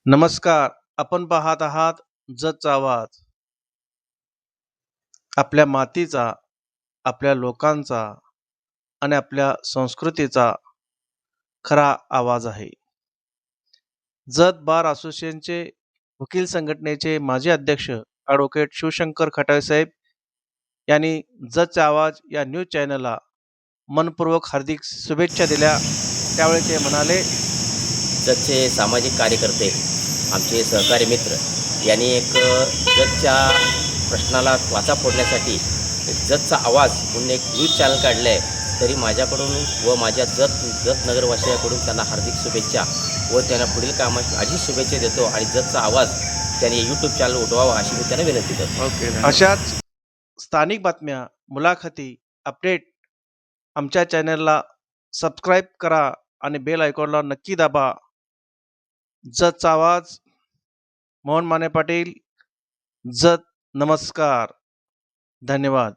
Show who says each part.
Speaker 1: नमस्कार. आपण पाहत आहात जगचा आवाज. आपल्या मातीचा, आपल्या लोकांचा आणि आपल्या संस्कृतीचा खरा आवाज आहे. जत बार असोसिएशनचे वकील संघटनेचे माजी अध्यक्ष ॲडव्होकेट शिवशंकर खटाळे साहेब यांनी जगचा आवाज या न्यूज चॅनलला मनपूर्वक हार्दिक शुभेच्छा दिल्या. त्यावेळी ते म्हणाले,
Speaker 2: जतचे सामाजिक कार्यकर्ते, आमचे सहकारी मित्र यांनी एक जतच्या प्रश्नाला वाचा फोडण्यासाठी जतचा आवाज म्हणून एक न्यूज चॅनल काढलं आहे. तरी माझ्याकडून व माझ्या जत नगरवासियांकडून त्यांना हार्दिक शुभेच्छा व त्यांना पुढील कामाची आधी शुभेच्छा देतो आणि जतचा आवाज त्यांनी यूट्यूब चॅनल उठवावा अशी मी त्यांना विनंती करतो.
Speaker 1: अशाच स्थानिक बातम्या, मुलाखती, अपडेट आमच्या चॅनलला सबस्क्राईब करा आणि बेल आयकॉनला नक्की दाबा. जतचा आवाज, मोहन माने पाटील, जत. नमस्कार. धन्यवाद.